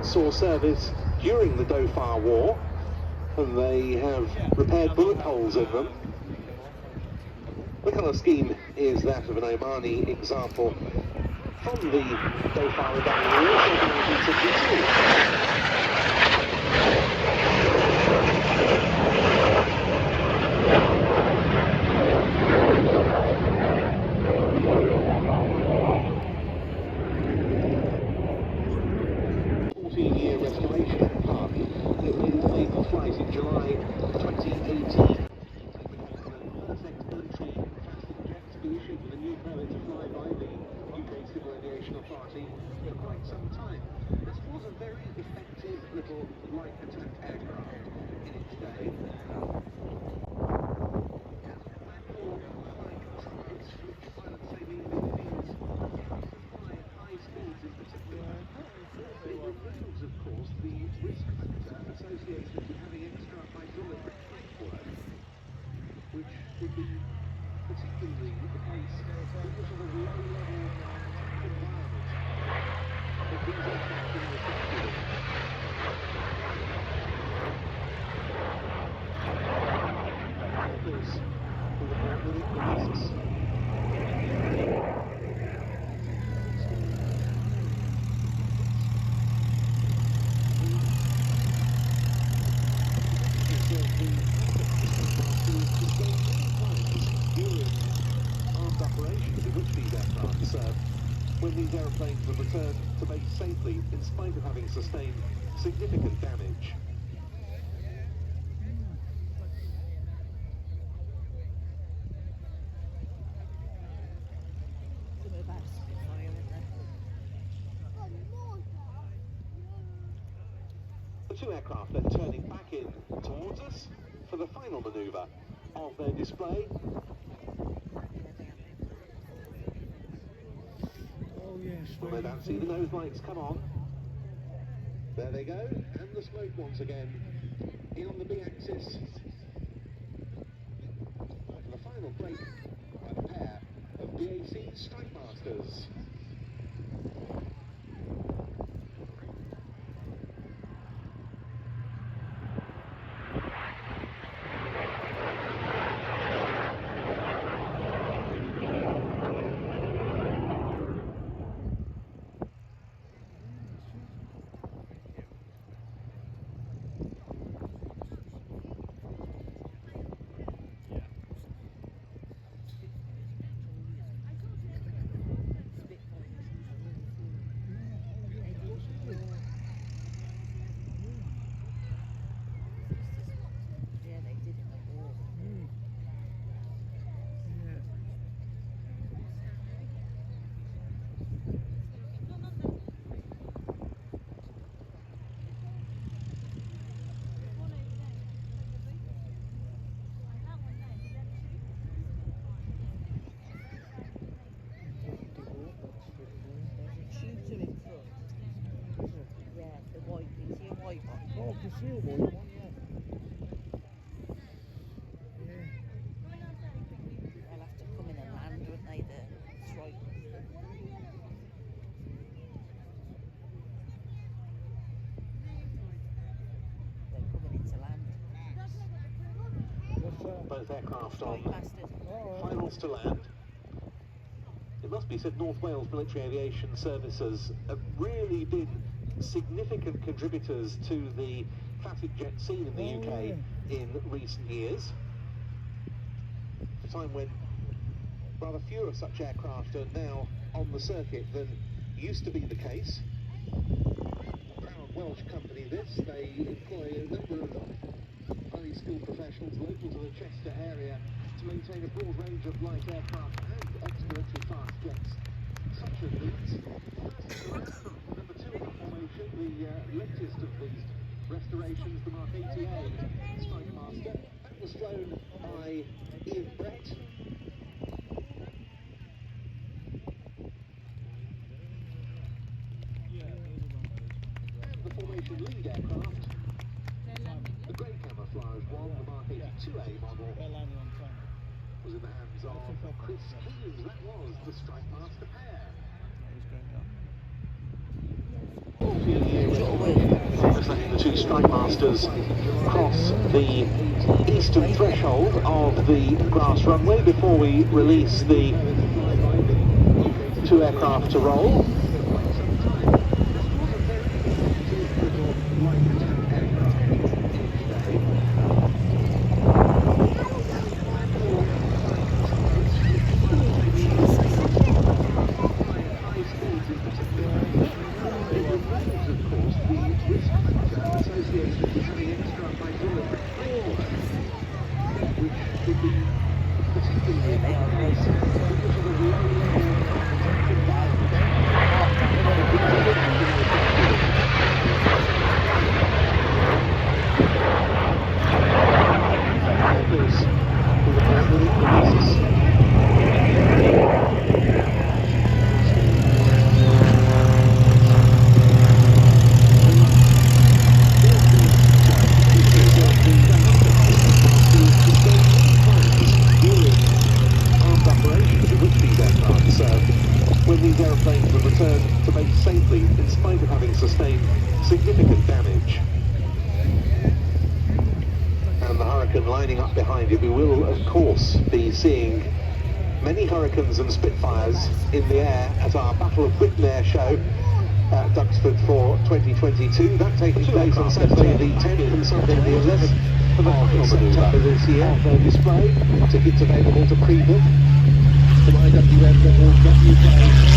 saw service during the Duxford War, and they have repaired bullet holes in them. The colour scheme is that of an Omani example from the Duxford Rebellion in 1962. 14-year restoration aircraft. It will take a flight in July 2018. Perfect military classic jet to be issued with a new permit to fly by the UK Civil Aviation Authority for quite some time. This was a very effective little light attack aircraft in its day. Of course, the risk factor associated with having extra hydraulic framework, which would be particularly the case in the sort of low-level environment that these aircraft are reflected in. Others will report with it the risks. Operations in which these aircraft serve, when these aeroplanes would return to base safely in spite of having sustained significant damage. The two aircraft then turning back in towards us for the final manoeuvre of their display. Well, they don't see the nose lights come on. There they go, and the smoke once again. In on the B-axis. For the final break by the pair of BAC Strike Masters. Oh, I can see a white one, yeah. They'll have to come in and land, won't they, the strike? They're coming in to land. Both aircraft on finals to land. It must be said North Wales Military Aviation Services have really been significant contributors to the classic jet scene in the UK in recent years. A time when rather fewer such aircraft are now on the circuit than used to be the case. A proud Welsh company this. They employ a number of highly skilled professionals local to the Chester area to maintain a broad range of light aircraft and ex-military fast jets, such as these. Number 2 in the formation, the latest of these restorations, the Mark 80A Strike Master. That was flown by Ian Brett. And the formation lead aircraft, the grey camouflage one, the Mark 82A model, was in the hands of Chris Hughes. That was the Strike Master pair. 14-year two strike masters cross the eastern threshold of the grass runway before we release the two aircraft to roll. When these aeroplanes would return to base safely in spite of having sustained significant damage. And the Hurricane lining up behind it, we will of course be seeing many Hurricanes and Spitfires in the air at our Battle of Britain Air show at Duxford for 2022. That taking place on Saturday the 10th and Sunday the 11th of September this year. No display, tickets available to pre-book from IWM.org.uk.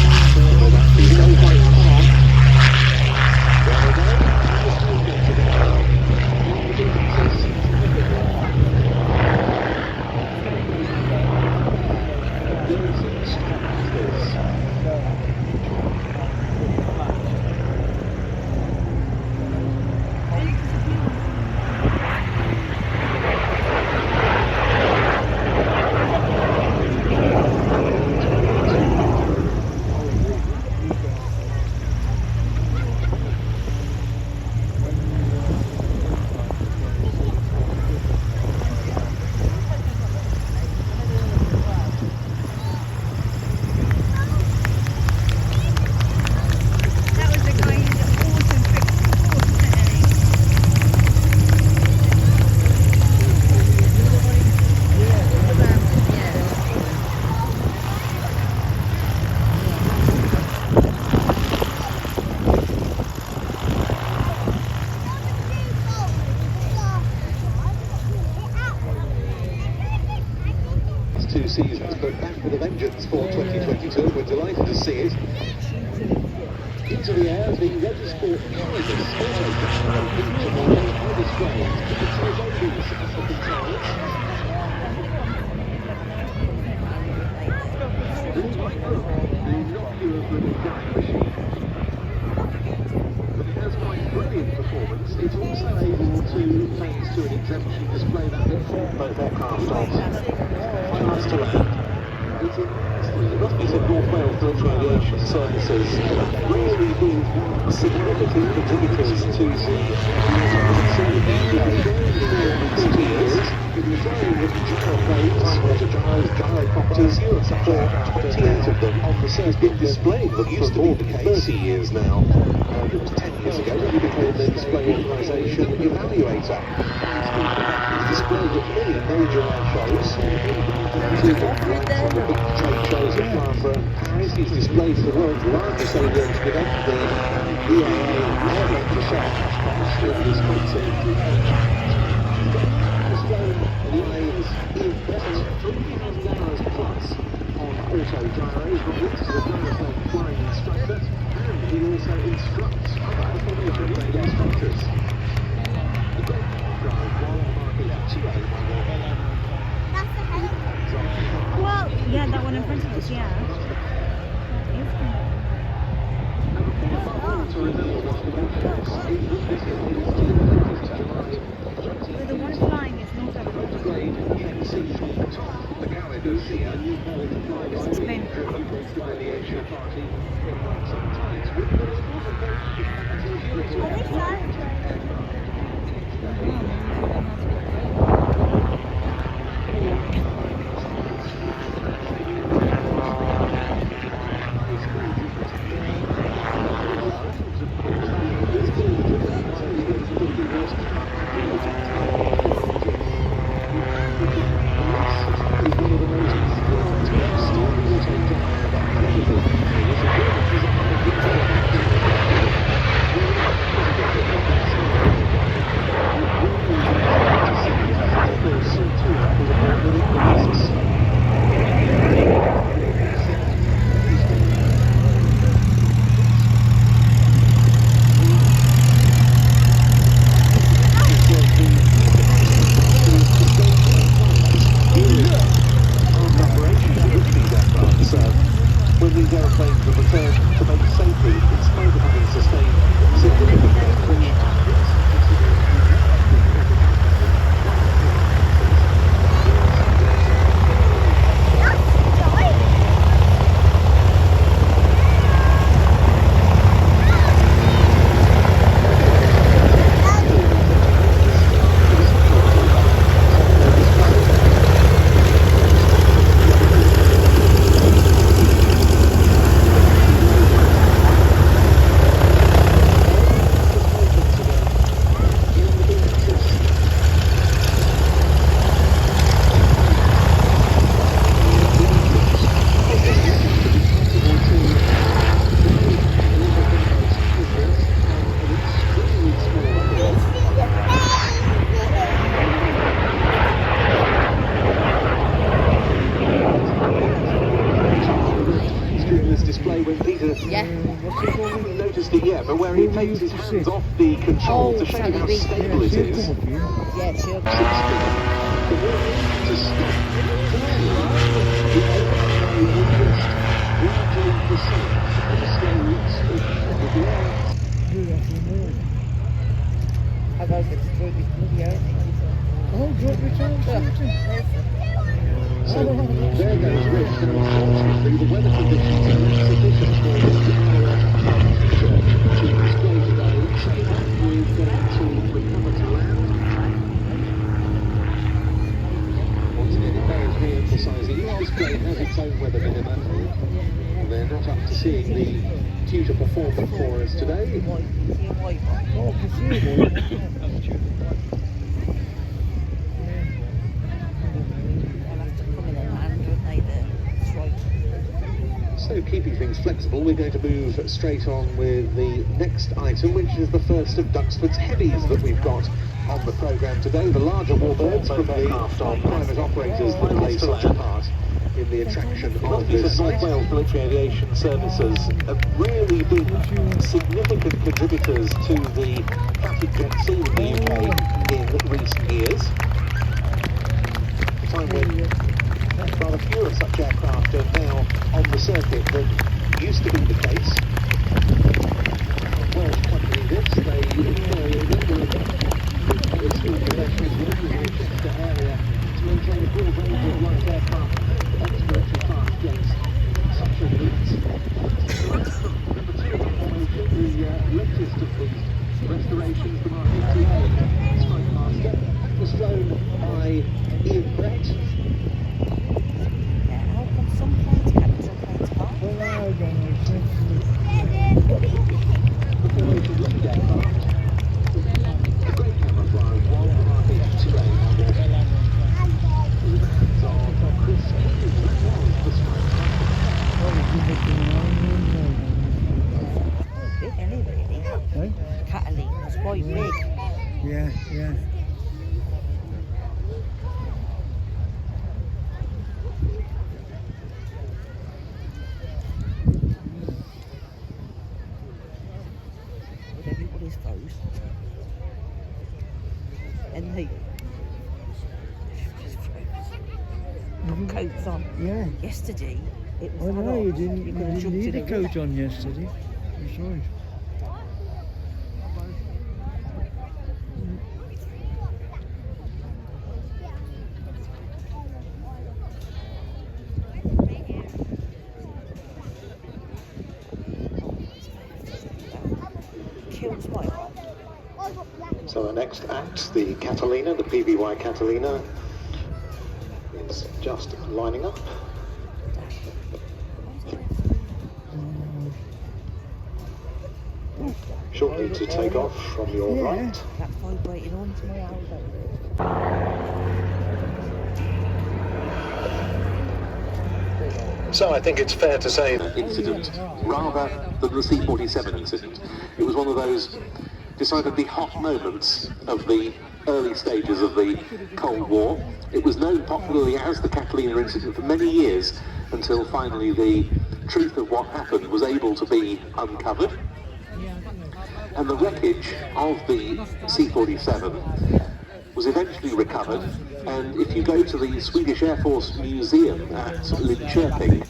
Two seasons, but back with a vengeance for 2022. We're delighted to see it. Into the air, the Regisport Tigers auto feature model are displayed. It's the ladies at the controls. The innocuous little flying machine. But it has quite brilliant performance. It's also able to, thanks to an exemption, display that both aircraft on. To land. It must be said North Wales Military Aviation Services really been significant contributors to the recent years. We've been flying with gyroplanes, gyrocopters, 28 of them on the surface been displaying them used to be the case 30 years now. It was 10 years ago when we became the Display Organisation Evaluator. It's displayed at many major air shows. On the big trade shows at Farnborough and Paris. He's displayed the world's largest avionics event, the EAA Air Lecture Show in Wisconsin. Displaying the planes in 3,000 hours plus on auto gyros. Roberts is a gyroplane flying instructor, and he also instructs other gyroplane instructors. The great drive one market 2A. Well, yeah, that one in front of us, yeah. To remember what the takes his hands off the control to show you how stable it is. Yeah, sure. The warning to stop gradually proceed at a slow speed with the air. I was going to throw this bloody out. Oh, drop it out, So there goes Rich. Now, unfortunately, the weather conditions are not sufficient for our teacher to display today. So we've got to recover to land. Once again, it bears re-emphasising each display has its own weather minima. And they're not up to seeing the tutor perform for us today. Oh, I can see a white one. So keeping things flexible, we're going to move straight on with the next item, which is the first of Duxford's heavies that we've got on the programme today. The larger warbirds from the private operators that play such a part in the attraction of this site. North Wales Military Aviation Services have really been significant contributors to the traffic jet scene in the UK in recent years. A time when rather fewer such aircraft are now on the circuit than used to be the case. Well, company this, they employ a number of skilled professionals within the Duxford area to maintain a broad range of light aircraft, expert fast jets, such as these. Number 2 on the latest of these restorations, the Mark 88 Strike Master, was flown by Ian Brett. Catalina was quite big. Yeah, yeah. With everybody's clothes. And he just put coats on. Yeah. Yesterday it was I know, hot. you didn't could have jumped need in a coat on yesterday. That's right. Kills my heart. So the next act, the Catalina, the PBY Catalina, is just lining up. Shortly to take off from your right. That vibrating onto my elbow. So I think it's fair to say that incident rather than the C-47 incident. It was one of those decidedly hot moments of the early stages of the Cold War. It was known popularly as the Catalina incident for many years until finally the truth of what happened was able to be uncovered. And the wreckage of the C-47 was eventually recovered, and if you go to the Swedish Air Force Museum at Linköping,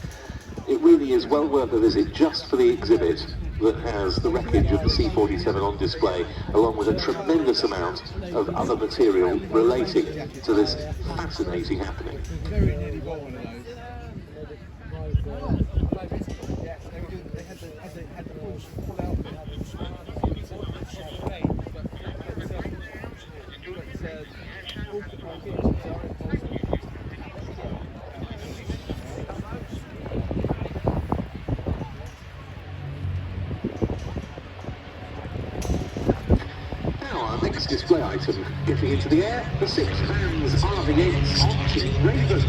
it really is well worth a visit just for the exhibit that has the wreckage of the C-47 on display, along with a tremendous amount of other material relating to this fascinating happening. Very nearly got one of those. Next display item, getting into the air, the 6 Vans RVX Arching Raven.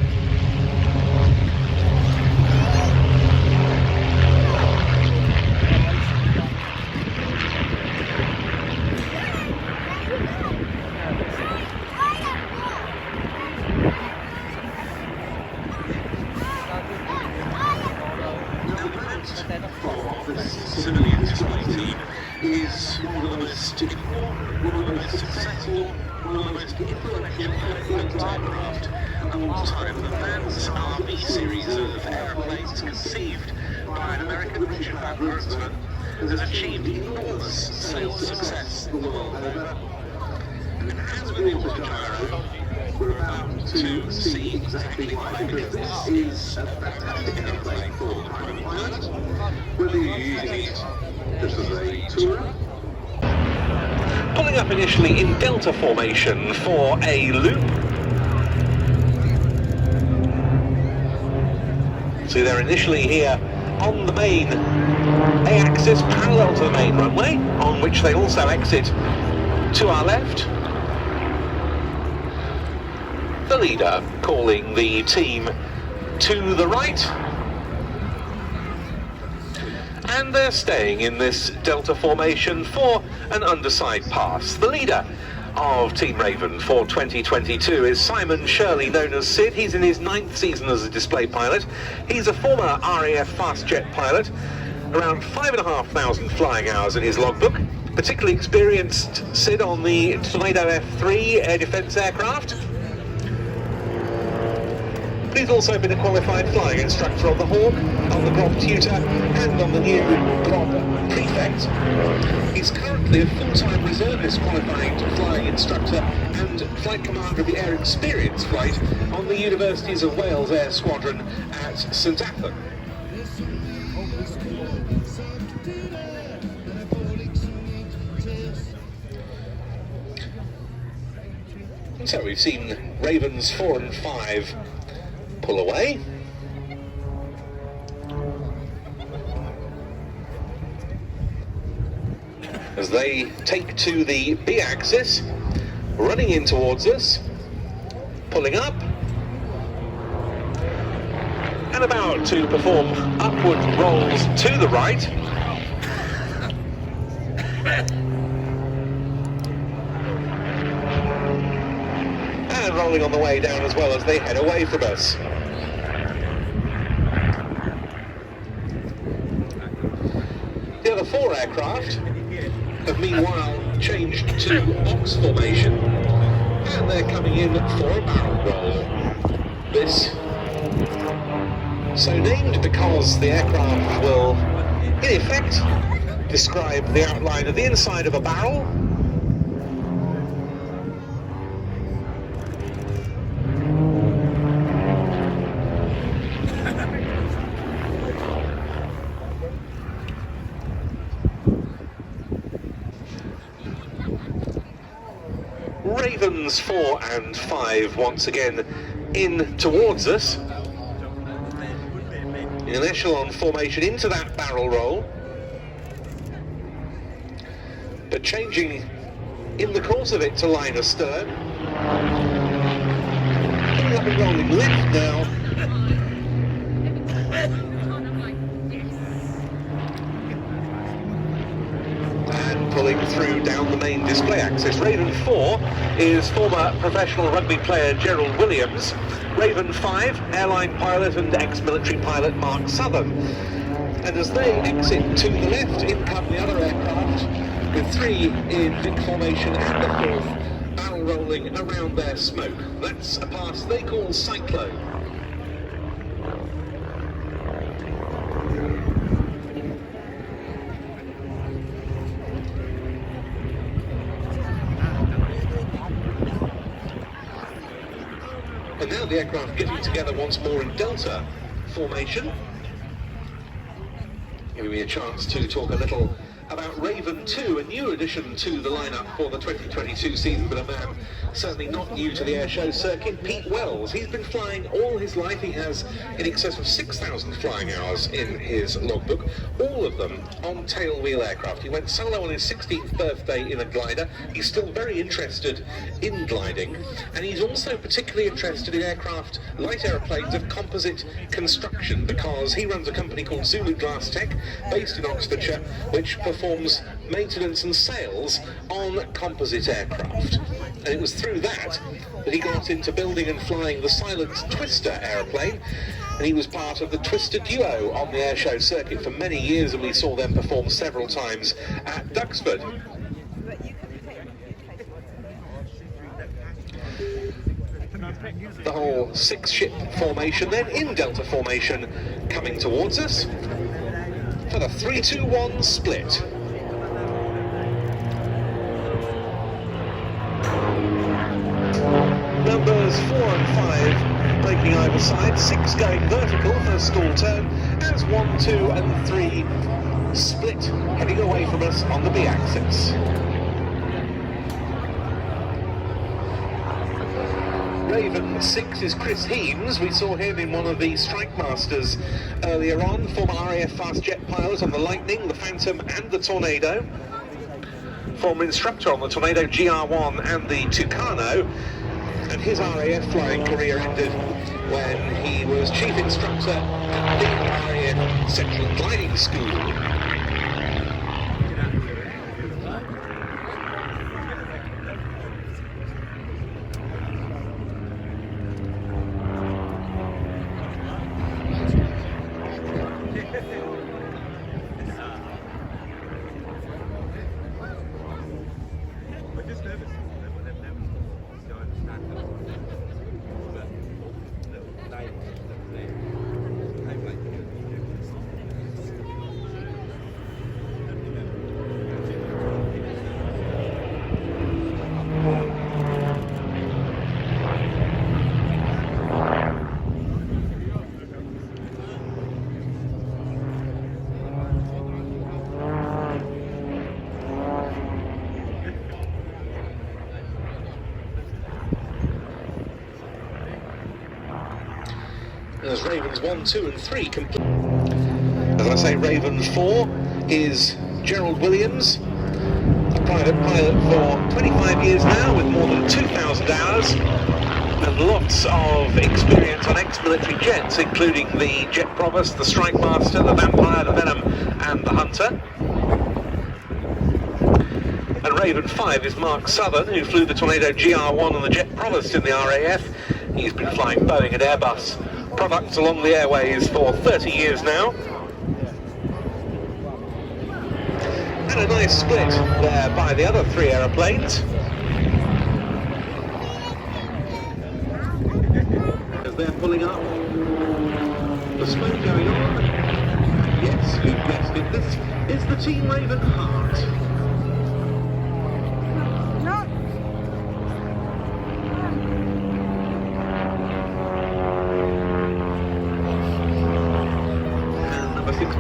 Now the plan for this civilian display team is aircraft of all time. The Vans RV series of aeroplanes conceived by an American, Richard Van Grunsven, has achieved enormous sales success the world over. And as with the Autogyro, we're about to see exactly why, because this is a fantastic aeroplane for the private pilot, whether you're using it just as a tourer. Pulling up initially in delta formation for a loop. See, they're initially here on the main A-axis, parallel to the main runway, on which they also exit to our left. The leader calling the team to the right. And they're staying in this delta formation for an underside pass. The leader of Team Raven for 2022 is Simon Shirley, known as Sid. He's in his 9th season as a display pilot. He's a former RAF fast jet pilot, around 5,500 flying hours in his logbook. Particularly experienced Sid on the Tornado F3 air defence aircraft. He's also been a qualified flying instructor on the Hawk, on the Grob Tutor, and on the new Grob Prefect. He's currently a full-time reservist qualified flying instructor and flight commander of the Air Experience flight on the Universities of Wales Air Squadron at St Athan. And so we've seen Ravens 4 and 5 pull away. As they take to the B-axis, running in towards us, pulling up, and about to perform upward rolls to the right. And rolling on the way down as well as they head away from us. The other 4 aircraft have meanwhile changed to box formation, and they're coming in for a barrel roll. This so named because the aircraft will, in effect, describe the outline of the inside of a barrel. Ravens 4 and 5 once again in towards us in an echelon formation into that barrel roll, but changing in the course of it to line astern. Pulling up and rolling left now. Pulling through down the main display axis. Raven 4 is former professional rugby player Gerald Williams. Raven 5, airline pilot and ex-military pilot Mark Southern. And as they exit to the left, in come the other aircraft, with 3 in big formation and a 4th barrel rolling around their smoke. That's a pass they call Cyclone. And now the aircraft getting together once more in delta formation. Giving me a chance to talk a little about Raven 2, a new addition to the lineup for the 2022 season, but a man certainly not new to the airshow circuit, Pete Wells. He's been flying all his life. He has in excess of 6,000 flying hours in his logbook, all of them on tailwheel aircraft. He went solo on his 16th birthday in a glider. He's still very interested in gliding, and he's also particularly interested in aircraft, light aeroplanes of composite construction, because he runs a company called Zulu Glass Tech, based in Oxfordshire, which performs maintenance and sales on composite aircraft. And it was through that he got into building and flying the silent Twister aeroplane, and he was part of the Twister duo on the airshow circuit for many years, and we saw them perform several times at Duxford. The whole 6-ship formation then in Delta formation coming towards us for the 3-2-1 split. Numbers 4 and 5 breaking either side, 6 going vertical for a stall turn, as 1, 2 and 3 split heading away from us on the B axis. Raven 6 is Chris Heames. We saw him in one of the Strike Masters earlier on, former RAF fast jet pilot on the Lightning, the Phantom and the Tornado, former instructor on the Tornado GR1 and the Tucano, and his RAF flying career ended when he was chief instructor at the RAF Central Gliding School. As Ravens 1, 2 and 3 complete. As I say, Raven 4 is Gerald Williams, a private pilot for 25 years now with more than 2,000 hours and lots of experience on ex-military jets, including the Jet Provost, the Strike Master, the Vampire, the Venom and the Hunter. And Raven 5 is Mark Southern, who flew the Tornado GR1 and the Jet Provost in the RAF. He's been flying Boeing and Airbus products along the airways for 30 years now. And a nice split there by the other 3 aeroplanes. As they're pulling up, the smoke going on. Yes, you've guessed it, this is the Team Raven Heart.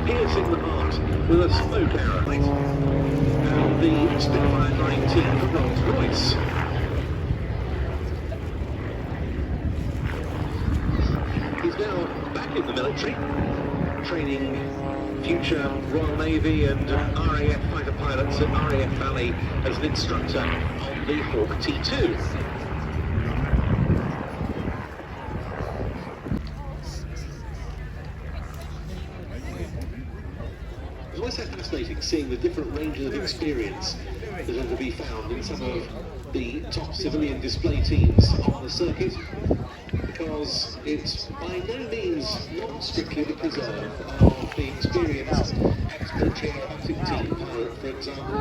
Piercing the heart with a smoke arrow. And the Spitfire 19 from Rolls-Royce. He's now back in the military, training future Royal Navy and RAF fighter pilots at RAF Valley as an instructor on the Hawk T2. It's always so fascinating seeing the different ranges of experience that are to be found in some of the top civilian display teams on the circuit, because it's by no means not strictly the preserve of the experienced ex-military aerobatic team pilot, for example.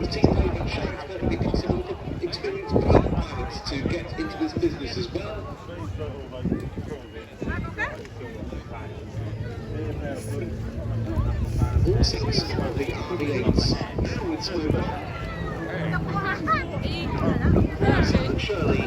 The team Raven shows it's perfectly possible for experienced pilot pilots to get into this business as well. All 6 of the RV8s now with smoke on. Shirley